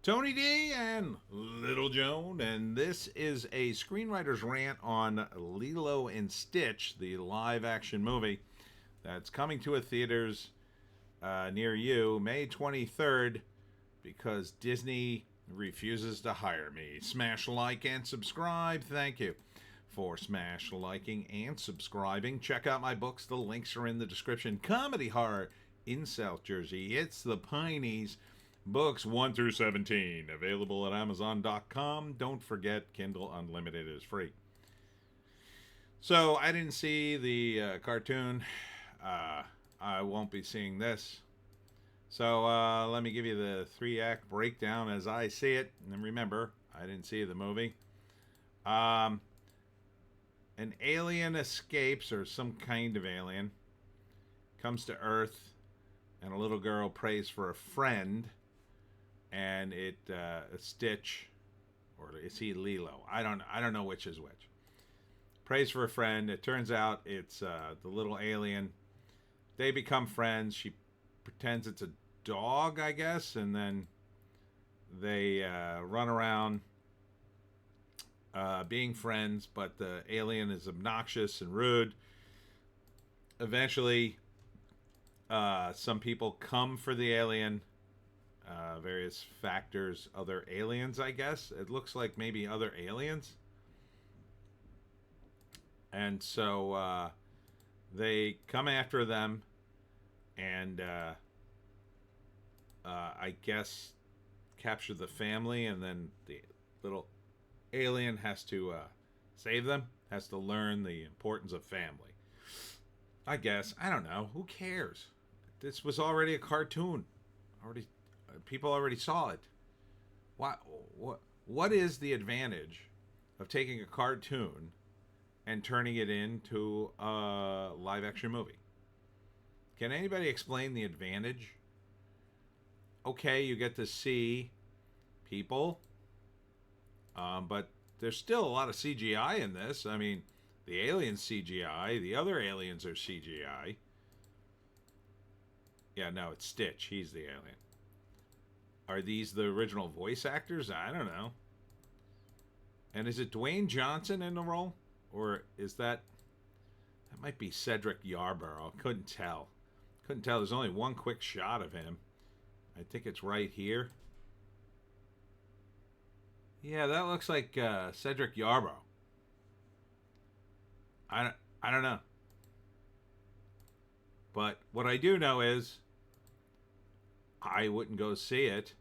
Tony D and Little Joan, and this is a screenwriter's rant on Lilo and Stitch, the live action movie that's coming to a theaters near you May 23rd because Disney refuses to hire me. Smash like and subscribe. Thank you for smash liking and subscribing. Check out my books. The links are in the description. Comedy horror in South Jersey. It's the Pineys. Books 1 through 17, available at Amazon.com. Don't forget, Kindle Unlimited is free. So, I didn't see the cartoon. I won't be seeing this. So, let me give you the 3-act breakdown as I see it. And remember, I didn't see the movie. An alien escapes, or some kind of alien, comes to Earth, and a little girl prays for a friend. And Stitch, or is he Lilo? I don't know which is which. Prays for a friend. It turns out it's the little alien. They become friends. She pretends it's a dog, I guess, and then they run around being friends. But the alien is obnoxious and rude. Eventually, some people come for the alien. Various factors, other aliens, I guess. It looks like maybe other aliens. And so they come after them and I guess capture the family, and then the little alien has to save them, has to learn the importance of family. I guess. I don't know. Who cares? This was already a cartoon. People already saw it. What is the advantage of taking a cartoon and turning it into a live action movie? Can anybody explain the advantage? Okay, you get to see people, but there's still a lot of CGI in this. I mean, the aliens CGI, the other aliens are CGI. Yeah, no, it's Stitch. He's the alien. Are these the original voice actors? I don't know. And is it Dwayne Johnson in the role? Or is that might be Cedric Yarborough. Couldn't tell. There's only one quick shot of him. I think it's right here. Yeah, that looks like Cedric Yarborough. I don't know. But what I do know is I wouldn't go see it,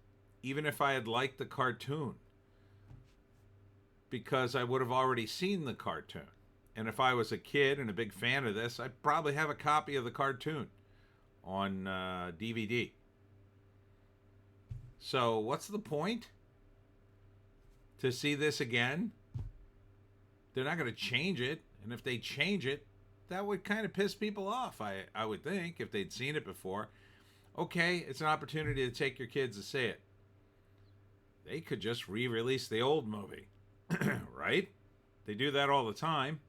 even if I had liked the cartoon, because I would have already seen the cartoon. And if I was a kid and a big fan of this, I'd probably have a copy of the cartoon on DVD. So what's the point? To see this again? They're not going to change it. And if they change it, that would kind of piss people off, I would think, if they'd seen it before. Okay, it's an opportunity to take your kids to see it. They could just re-release the old movie, right? They do that all the time.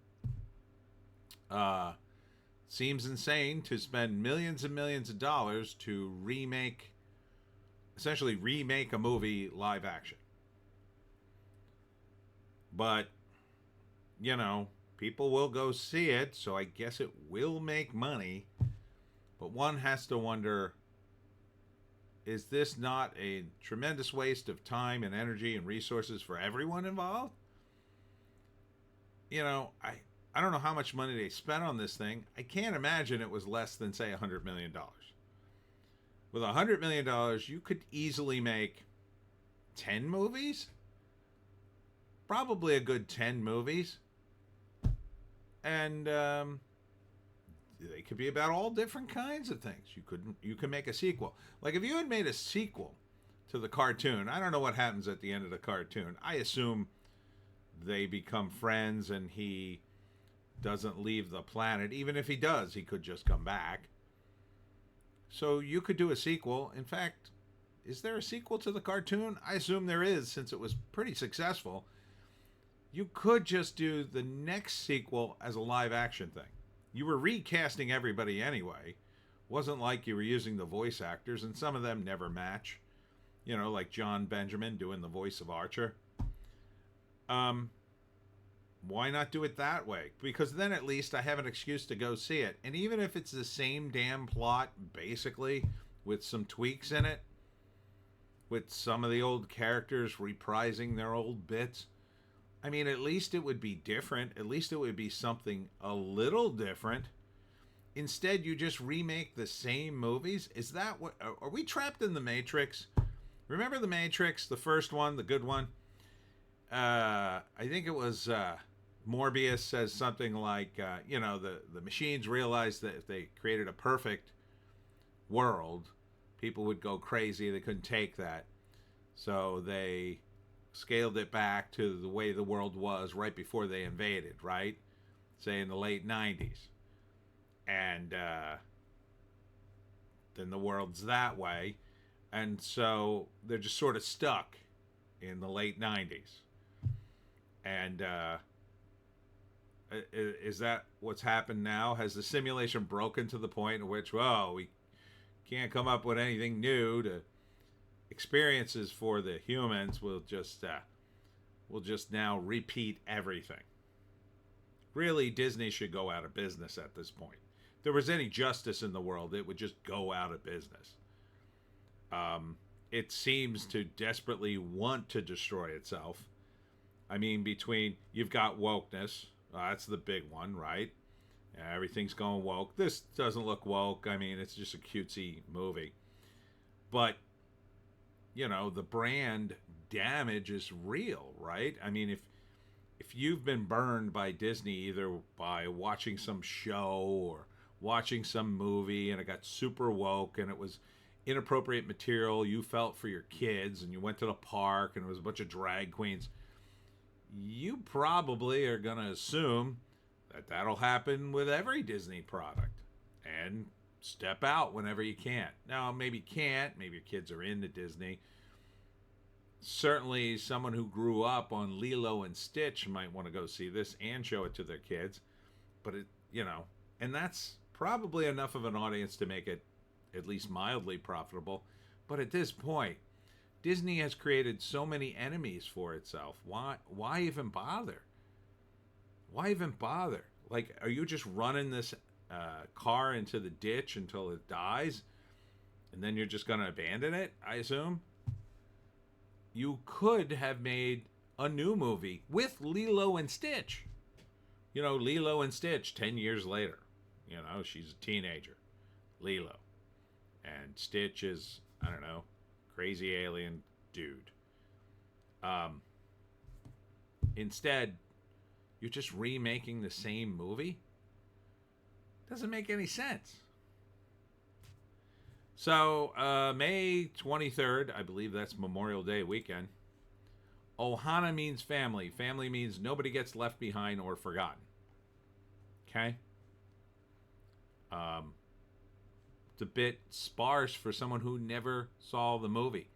Seems insane to spend millions and millions of dollars to essentially remake a movie live action. But, you know, people will go see it, so I guess it will make money. But one has to wonder, is this not a tremendous waste of time and energy and resources for everyone involved? You know, I don't know how much money they spent on this thing. I can't imagine it was less than, say, $100 million. With $100 million, you could easily make 10 movies? Probably a good 10 movies. And they could be about all different kinds of things. You could make a sequel. Like if you had made a sequel to the cartoon, I don't know what happens at the end of the cartoon. I assume they become friends and he doesn't leave the planet. Even if he does, he could just come back. So you could do a sequel. In fact, is there a sequel to the cartoon? I assume there is, since it was pretty successful. You could just do the next sequel as a live action thing. You were recasting everybody anyway. Wasn't like you were using the voice actors, and some of them never match. like John Benjamin doing the voice of Archer. Um, why not do it that way? Because then at least I have an excuse to go see it. And even if it's the same damn plot, basically, with some tweaks in it, with some of the old characters reprising their old bits, I mean, at least it would be different. At least it would be something a little different. Instead, you just remake the same movies. Is that what? Are we trapped in the Matrix? Remember the Matrix, the first one, the good one? I think it was Morbius says something like, the machines realized that if they created a perfect world, people would go crazy. They couldn't take that. So they scaled it back to the way the world was right before they invaded, right? Say in the late 90s. And then the world's that way. And so they're just sort of stuck in the late 90s. And is that what's happened now? Has the simulation broken to the point in which, well, we can't come up with anything new to experiences for the humans? We'll just now repeat everything. Really, Disney should go out of business at this point. If there was any justice in the world, it would just go out of business. It seems to desperately want to destroy itself. I mean, you've got wokeness. That's the big one, right? Everything's going woke. This doesn't look woke. I mean, it's just a cutesy movie. But, the brand damage is real, right? I mean, if you've been burned by Disney, either by watching some show or watching some movie and it got super woke and it was inappropriate material you felt for your kids, and you went to the park and it was a bunch of drag queens, you probably are going to assume that that'll happen with every Disney product and step out whenever you can. Now, maybe you can't. Maybe your kids are into Disney. Certainly, someone who grew up on Lilo and Stitch might want to go see this and show it to their kids. But, and that's probably enough of an audience to make it at least mildly profitable. But at this point, Disney has created so many enemies for itself. Why even bother? Why even bother? Like, are you just running this car into the ditch until it dies, and then you're just going to abandon it, I assume? You could have made a new movie with Lilo and Stitch. Lilo and Stitch 10 years later. She's a teenager. Lilo. And Stitch is, I don't know, crazy alien dude. Instead, you're just remaking the same movie? Doesn't make any sense. So, May 23rd, I believe that's Memorial Day weekend. Ohana means family. Family means nobody gets left behind or forgotten. Okay? It's a bit sparse for someone who never saw the movie.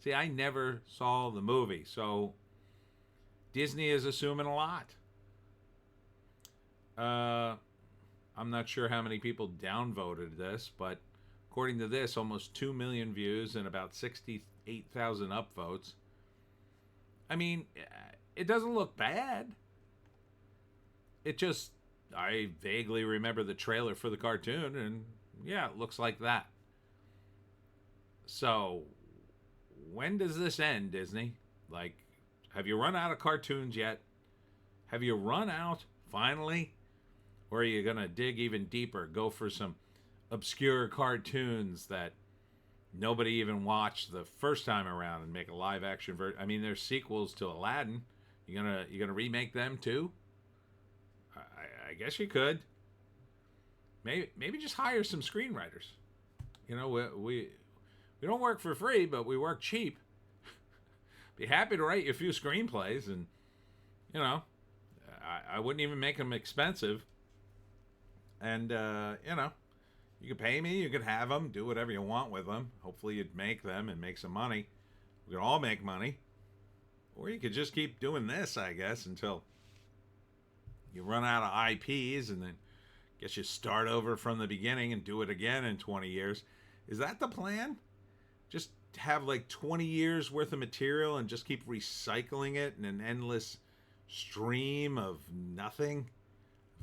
See, I never saw the movie, so Disney is assuming a lot. I'm not sure how many people downvoted this, but according to this, almost 2 million views and about 68,000 upvotes. I mean, it doesn't look bad. I vaguely remember the trailer for the cartoon, and yeah, it looks like that. So, when does this end, Disney? Like, have you run out of cartoons yet? Have you run out, finally? Or are you going to dig even deeper, go for some obscure cartoons that nobody even watched the first time around and make a live action version? I mean, there's sequels to Aladdin. You gonna remake them too? I guess you could. Maybe just hire some screenwriters. We don't work for free, but we work cheap. Be happy to write you a few screenplays, and I wouldn't even make them expensive. And you could pay me, you could have them, do whatever you want with them. Hopefully you'd make them and make some money. We could all make money. Or you could just keep doing this, I guess, until you run out of IPs, and then guess you start over from the beginning and do it again in 20 years. Is that the plan? Just have like 20 years worth of material and just keep recycling it in an endless stream of nothing,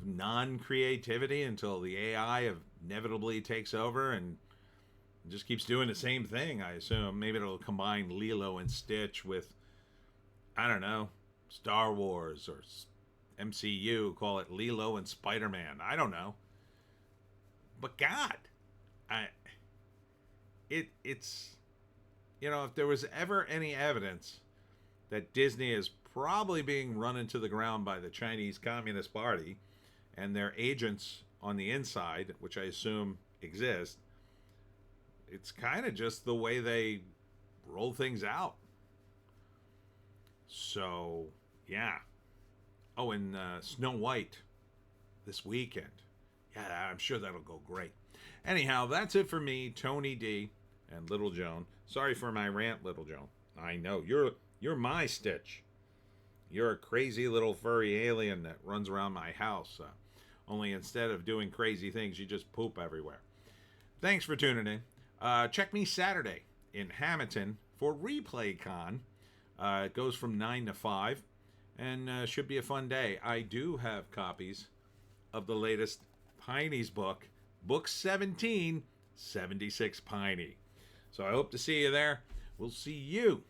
of non-creativity, until the AI inevitably takes over and just keeps doing the same thing. I assume maybe it'll combine Lilo and Stitch with, I don't know, Star Wars or MCU, call it Lilo and Spider-Man. I don't know. But God, it's if there was ever any evidence that Disney is probably being run into the ground by the Chinese Communist Party and their agents on the inside, which I assume exist, it's kind of just the way they roll things out. So, yeah. Oh, and Snow White this weekend. Yeah, I'm sure that'll go great. Anyhow, that's it for me, Tony D, and Little Joan. Sorry for my rant, Little Joan. I know you're my Stitch. You're a crazy little furry alien that runs around my house. Only instead of doing crazy things, you just poop everywhere. Thanks for tuning in. Check me Saturday in Hamilton for Replay Con. It goes from 9 to 5 and should be a fun day. I do have copies of the latest Pineys book, Book 17, 76 Piney. So I hope to see you there. We'll see you